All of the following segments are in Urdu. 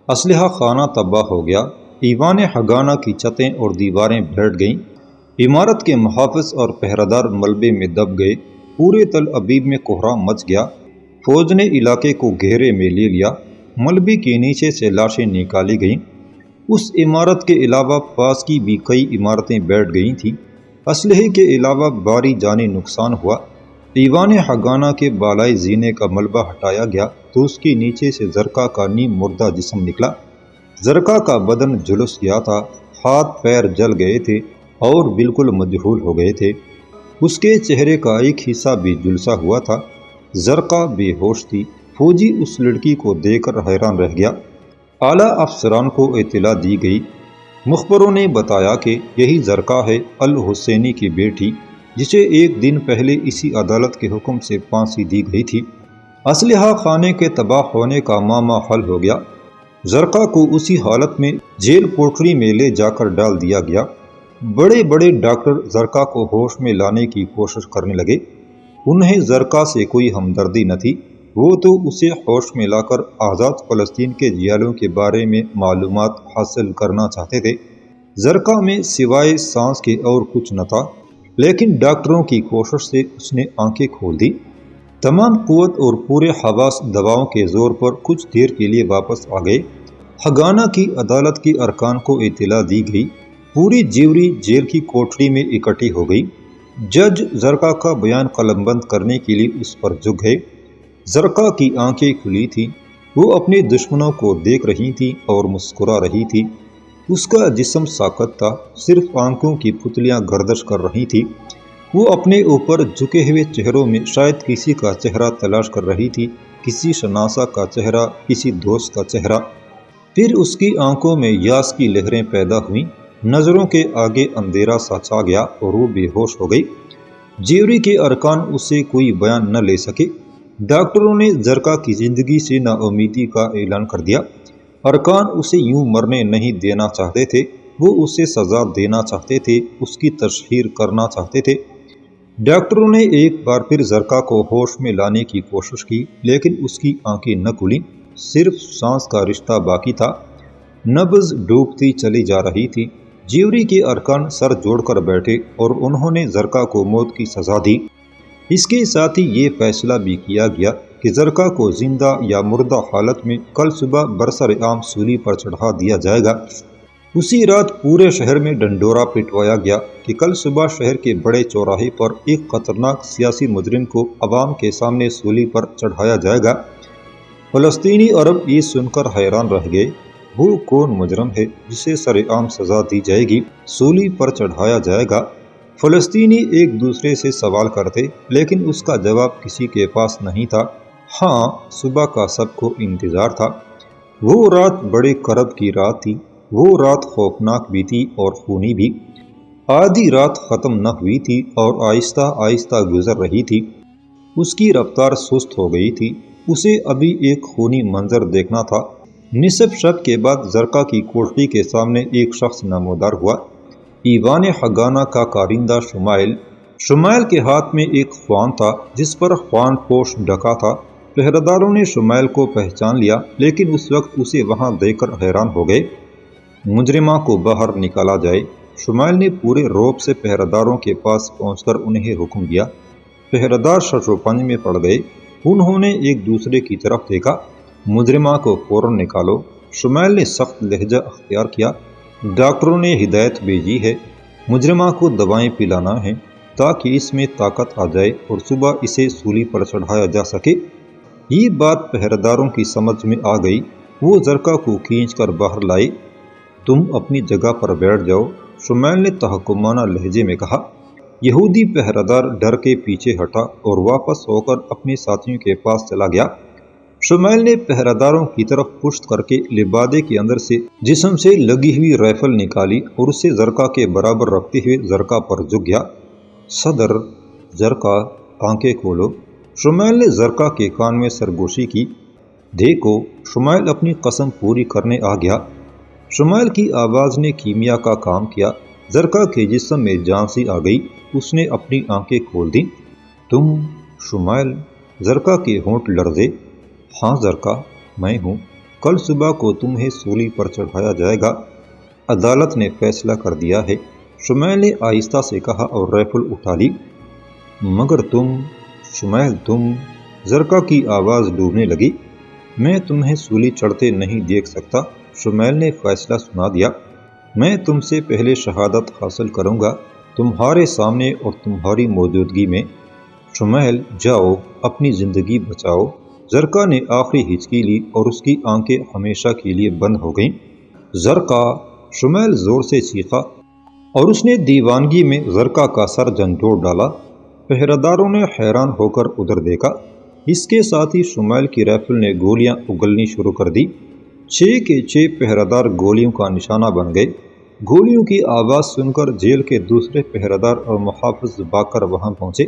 اسلحہ خانہ تباہ ہو گیا، ایوان حگانہ کی چھتیں اور دیواریں بیٹھ گئیں، عمارت کے محافظ اور پہرےدار ملبے میں دب گئے، پورے تل ابیب میں کوہرام مچ گیا، فوج نے علاقے کو گھیرے میں لے لیا، ملبے کے نیچے سے لاشیں نکالی گئیں۔ اس عمارت کے علاوہ پاس کی بھی کئی عمارتیں بیٹھ گئی تھیں، اسلحے کے علاوہ بھاری جانی نقصان ہوا۔ ایوان حگانہ کے بالائی زینے کا ملبہ ہٹایا گیا تو اس کے نیچے سے زرقا کا نیم مردہ جسم نکلا۔ زرقا کا بدن جھلس گیا تھا، ہاتھ پیر جل گئے تھے اور بالکل مجہول ہو گئے تھے، اس کے چہرے کا ایک حصہ بھی جھلسا ہوا تھا۔ زرقا بے ہوش تھی، فوجی اس لڑکی کو دیکھ کر حیران رہ گیا۔ اعلیٰ افسران کو اطلاع دی گئی، مخبروں نے بتایا کہ یہی زرقا ہے، الحسینی کی بیٹی، جسے ایک دن پہلے اسی عدالت کے حکم سے پھانسی دی گئی تھی۔ اسلحہ خانے کے تباہ ہونے کا معاملہ حل ہو گیا۔ زرقا کو اسی حالت میں جیل کوٹری میں لے جا کر ڈال دیا گیا۔ بڑے بڑے ڈاکٹر زرقا کو ہوش میں لانے کی کوشش کرنے لگے، انہیں زرقا سے کوئی ہمدردی نہ تھی، وہ تو اسے ہوش میں لا کر آزاد فلسطین کے جیلوں کے بارے میں معلومات حاصل کرنا چاہتے تھے۔ زرقا میں سوائے سانس کے اور کچھ نہ تھا، لیکن ڈاکٹروں کی کوشش سے اس نے آنکھیں کھول دی۔ تمام قوت اور پورے حواس دواؤں کے زور پر کچھ دیر کے لیے واپس آ گئے۔ حگانہ کی عدالت کے ارکان کو اطلاع دی گئی، پوری جیوری جیل کی کوٹری میں اکٹھی ہو گئی۔ جج زرقا کا بیان قلم بند کرنے کے لیے اس پر جھک گئے۔ زرقا کی آنکھیں کھلی تھیں، وہ اپنے دشمنوں کو دیکھ رہی تھی اور مسکرا رہی تھی۔ اس کا جسم ساکت تھا، صرف آنکھوں کی پتلیاں گردش کر رہی تھی۔ وہ اپنے اوپر جھکے ہوئے چہروں میں شاید کسی کا چہرہ تلاش کر رہی تھی، کسی شناسا کا چہرہ، کسی دوست کا چہرہ۔ پھر اس کی آنکھوں میں یاس کی لہریں پیدا ہوئیں، نظروں کے آگے اندھیرا سا چھا گیا اور وہ بے ہوش ہو گئی۔ جیوری کے ارکان اسے کوئی بیان نہ لے سکے۔ ڈاکٹروں نے زرقا کی زندگی سے نا امیدی کا اعلان کر دیا۔ ارکان اسے یوں مرنے نہیں دینا چاہتے تھے، وہ اسے سزا دینا چاہتے تھے، اس کی تشہیر کرنا چاہتے تھے۔ ڈاکٹروں نے ایک بار پھر زرقا کو ہوش میں لانے کی کوشش کی، لیکن اس کی آنکھیں نہ کھلیں، صرف سانس کا رشتہ باقی تھا۔ نبض ڈوبتی چلی جا رہی تھی۔ جیوری کے ارکان سر جوڑ کر بیٹھے اور انہوں نے زرقا کو موت کی سزا دی۔ اس کے ساتھ ہی یہ فیصلہ بھی کیا گیا کہ زرقا کو زندہ یا مردہ حالت میں کل صبح برسر عام سولی پر چڑھا دیا جائے گا۔ اسی رات پورے شہر میں ڈنڈورا پٹوایا گیا کہ کل صبح شہر کے بڑے چوراہے پر ایک خطرناک سیاسی مجرم کو عوام کے سامنے سولی پر چڑھایا جائے گا۔ فلسطینی عرب یہ سن کر حیران رہ گئے، وہ کون مجرم ہے جسے سرعام سزا دی جائے گی، سولی پر چڑھایا جائے گا؟ فلسطینی ایک دوسرے سے سوال کرتے، لیکن اس کا جواب کسی کے پاس نہیں تھا۔ ہاں، صبح کا سب کو انتظار تھا۔ وہ رات بڑے کرب کی رات تھی، وہ رات خوفناک بھی تھی اور خونی بھی۔ آدھی رات ختم نہ ہوئی تھی اور آہستہ آہستہ گزر رہی تھی۔ اس کی رفتار سست ہو گئی تھی، اسے ابھی ایک خونی منظر دیکھنا تھا۔ نصف شب کے بعد زرقا کی کوٹری کے سامنے ایک شخص نمودار ہوا، ایوان حگانہ کا کارندہ شمائل۔ شمائل کے ہاتھ میں ایک خوان تھا جس پر خوان پوش ڈھکا تھا۔ پہرےداروں نے شمائل کو پہچان لیا، لیکن اس وقت اسے وہاں دیکھ کر حیران ہو گئے۔ مجرمہ کو باہر نکالا جائے، شمائل نے پورے روب سے پہرےداروں کے پاس پہنچ کر انہیں حکم دیا۔ پہرےدار شش و پنج میں پڑ گئے، انہوں نے ایک دوسرے کی طرف دیکھا۔ مجرمہ کو فوراً نکالو، شمائل نے سخت لہجہ اختیار کیا۔ ڈاکٹروں نے ہدایت بھیجی ہے، مجرمہ کو دوائیں پلانا ہے تاکہ اس میں طاقت آ جائے اور صبح اسے سولی پر چڑھایا جا سکے۔ یہ بات پہرےداروں کی سمجھ میں آ گئی، وہ زرقا کو کھینچ کر باہر لائے۔ تم اپنی جگہ پر بیٹھ جاؤ، شمائل نے تحکمانہ لہجے میں کہا۔ یہودی پہرےدار ڈر کے پیچھے ہٹا اور واپس ہو کر اپنے ساتھیوں کے پاس چلا گیا۔ شمائل نے پہرےداروں کی طرف پشت کر کے لبادے کے اندر سے جسم سے لگی ہوئی رائفل نکالی اور اسے زرقا کے برابر رکھتے ہوئے زرقا پر جھک گیا۔ صدر، زرقا، آنکھیں کھولو۔ شمائل نے زرقا کے کان میں سرگوشی کی۔ دیکھو، شمائل اپنی قسم پوری کرنے آ گیا۔ شمائل کی آواز نے کیمیا کا کام کیا، زرقا کے جسم میں جان سی آ گئی، اس نے اپنی آنکھیں کھول دیں۔ تم شمائل؟ زرقا کے ہونٹ لرزے۔ ہاں زرقا، میں ہوں۔ کل صبح کو تمہیں سولی پر چڑھایا جائے گا۔ عدالت نے فیصلہ کر دیا ہے، شمیل نے آہستہ سے کہا اور رائفل اٹھا لی۔ مگر تم، شمیل تم، زرقا کی آواز ڈوبنے لگی۔ میں تمہیں سولی چڑھتے نہیں دیکھ سکتا، شمیل نے فیصلہ سنا دیا۔ میں تم سے پہلے شہادت حاصل کروں گا، تمہارے سامنے اور تمہاری موجودگی میں۔ شمیل جاؤ، اپنی زندگی بچاؤ۔ زرقا نے آخری ہچکی لی اور اس کی آنکھیں ہمیشہ کے لیے بند ہو گئیں۔ زرقا، شمیل زور سے چیخا اور اس نے دیوانگی میں زرقا کا سر جھنجھوڑ ڈالا۔ پہرےداروں نے حیران ہو کر ادھر دیکھا۔ اس کے ساتھ ہی شمیل کی رائفل نے گولیاں اگلنی شروع کر دی۔ 6 کے 6 پہرےدار گولیوں کا نشانہ بن گئے۔ گولیوں کی آواز سن کر جیل کے دوسرے پہرےدار اور محافظ بھاگ کر وہاں پہنچے۔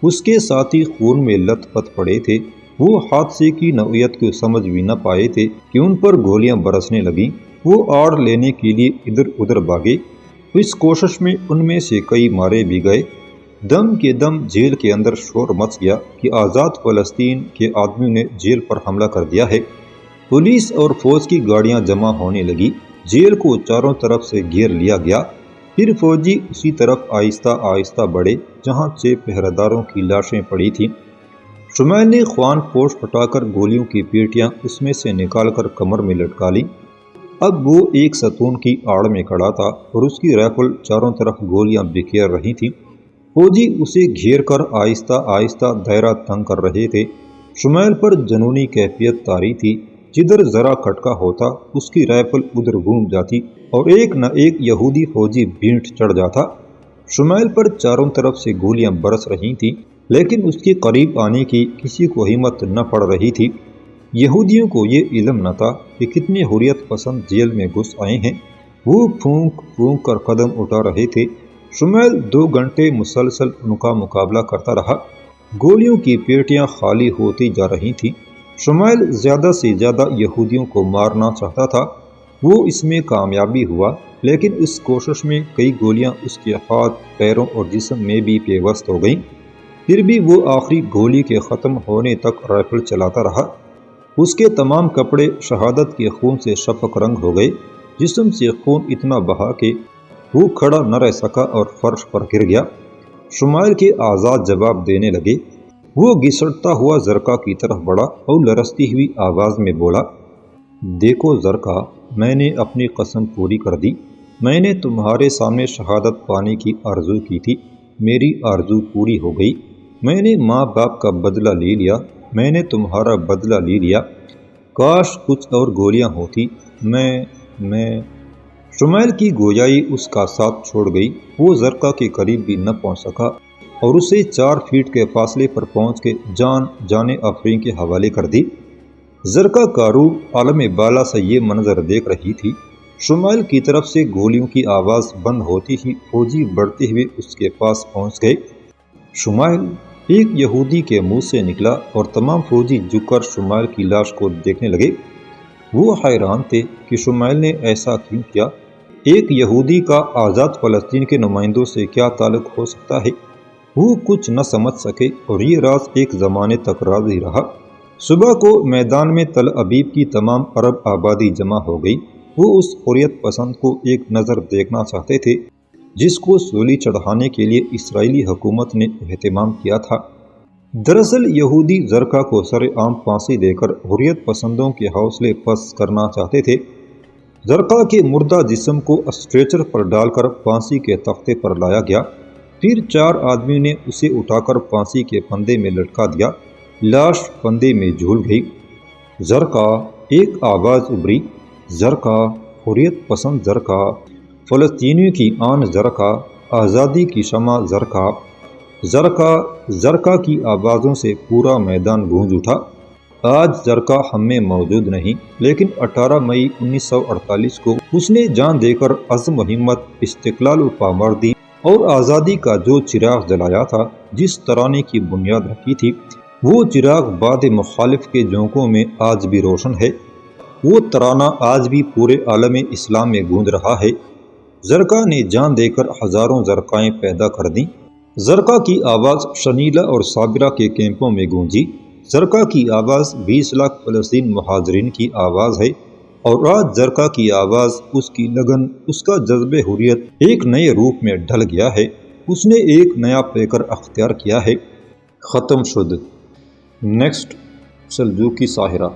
اس کے ساتھ ہی خون میں لت پت پڑے تھے۔ وہ حادثے کی نوعیت کو سمجھ بھی نہ پائے تھے کہ ان پر گولیاں برسنے لگیں۔ وہ آڑ لینے کے لیے ادھر ادھر بھاگے۔ اس کوشش میں ان میں سے کئی مارے بھی گئے۔ دم کے دم جیل کے اندر شور مچ گیا کہ آزاد فلسطین کے آدمیوں نے جیل پر حملہ کر دیا ہے۔ پولیس اور فوج کی گاڑیاں جمع ہونے لگی۔ جیل کو چاروں طرف سے گھیر لیا گیا۔ پھر فوجی اسی طرف آہستہ آہستہ بڑھے جہاں 6 پہرےداروں کی لاشیں پڑی تھیں۔ شمیل نے خوان پوش ہٹا کر گولیوں کی پیٹیاں اس میں سے نکال کر کمر میں لٹکا لی۔ اب وہ ایک ستون کی آڑ میں کھڑا تھا اور اس کی رائفل چاروں طرف گولیاں بکھیر رہی تھیں۔ فوجی اسے گھیر کر آہستہ آہستہ دائرہ تنگ کر رہے تھے۔ شمیل پر جنونی کیفیت طاری تھی۔ جدھر ذرا کھٹکا ہوتا اس کی رائفل ادھر گھوم جاتی اور ایک نہ ایک یہودی فوجی بھینٹ چڑھ جاتا۔ شمیل پر چاروں طرف سے گولیاں برس رہی تھیں، لیکن اس کے قریب آنے کی کسی کو ہمت نہ پڑ رہی تھی۔ یہودیوں کو یہ علم نہ تھا کہ کتنے حریت پسند جیل میں گھس آئے ہیں۔ وہ پھونک پھونک کر قدم اٹھا رہے تھے۔ شمیل 2 گھنٹے مسلسل ان کا مقابلہ کرتا رہا۔ گولیوں کی پیٹیاں خالی ہوتی جا رہی تھیں۔ شمیل زیادہ سے زیادہ یہودیوں کو مارنا چاہتا تھا۔ وہ اس میں کامیابی ہوا، لیکن اس کوشش میں کئی گولیاں اس کے ہاتھ، پیروں اور جسم میں بھی پیوست ہو گئیں۔ پھر بھی وہ آخری گولی کے ختم ہونے تک رائفل چلاتا رہا۔ اس کے تمام کپڑے شہادت کے خون سے شفق رنگ ہو گئے۔ جسم سے خون اتنا بہا کہ وہ کھڑا نہ رہ سکا اور فرش پر گر گیا۔ شمیل کے اعضاء جواب دینے لگے۔ وہ گھسٹتا ہوا زرقا کی طرف بڑھا اور لرزتی ہوئی آواز میں بولا، دیکھو زرقا، میں نے اپنی قسم پوری کر دی۔ میں نے تمہارے سامنے شہادت پانے کی آرزو کی تھی، میری آرزو پوری ہو گئی۔ میں نے ماں باپ کا بدلہ لے لیا، میں نے تمہارا بدلہ لے لیا۔ کاش کچھ اور گولیاں ہوتی۔ میں شمیل کی گویائی اس کا ساتھ چھوڑ گئی۔ وہ زرقا کے قریب بھی نہ پہنچ سکا اور اسے 4 فیٹ کے فاصلے پر پہنچ کے جان آفرین کے حوالے کر دی۔ زرقا کا روح عالم بالا سے یہ منظر دیکھ رہی تھی۔ شمیل کی طرف سے گولیوں کی آواز بند ہوتی ہی فوجی بڑھتے ہوئے اس کے پاس پہنچ گئے۔ شمیل، ایک یہودی کے منہ سے نکلا اور تمام فوجی جھک کر شمیل کی لاش کو دیکھنے لگے۔ وہ حیران تھے کہ شمیل نے ایسا کیوں کیا۔ ایک یہودی کا آزاد فلسطین کے نمائندوں سے کیا تعلق ہو سکتا ہے؟ وہ کچھ نہ سمجھ سکے اور یہ راز ایک زمانے تک راز ہی رہا۔ صبح کو میدان میں تل ابیب کی تمام عرب آبادی جمع ہو گئی۔ وہ اس حریت پسند کو ایک نظر دیکھنا چاہتے تھے جس کو سولی چڑھانے کے لیے اسرائیلی حکومت نے اہتمام کیا تھا۔ دراصل یہودی زرقا کو سر عام پھانسی دے کر حریت پسندوں کے حوصلے پست کرنا چاہتے تھے۔ زرقا کے مردہ جسم کو اسٹریچر پر ڈال کر پھانسی کے تختے پر لایا گیا۔ پھر 4 آدمیوں نے اسے اٹھا کر پھانسی کے پھندے میں لٹکا دیا۔ لاش پھندے میں جھول گئی۔ زرقا، ایک آواز ابھری، زرقا، حریت پسند زرقا، فلسطینیوں کی آن زرقا، آزادی کی شمع زرقا۔ زرقا، زرقا کی آوازوں سے پورا میدان گونج اٹھا۔ آج زرقا ہم میں موجود نہیں، لیکن 18 مئی 1948 کو اس نے جان دے کر عزم و ہمت، استقلال و پامردی اور آزادی کا جو چراغ جلایا تھا، جس ترانے کی بنیاد رکھی تھی، وہ چراغ بعد مخالف کے جھونکوں میں آج بھی روشن ہے۔ وہ ترانہ آج بھی پورے عالم اسلام میں گونج رہا ہے۔ زرقا نے جان دے کر ہزاروں زرقائیں پیدا کر دیں۔ زرقا کی آواز شنیلا اور صابرہ کے کیمپوں میں گونجی۔ زرقا کی آواز 20 لاکھ فلسطین مہاجرین کی آواز ہے، اور آج زرقا کی آواز، اس کی لگن، اس کا جذب حریت ایک نئے روپ میں ڈھل گیا ہے۔ اس نے ایک نیا پیکر اختیار کیا ہے۔ ختم شد۔ نیکسٹ، سلجوقی ساحرہ۔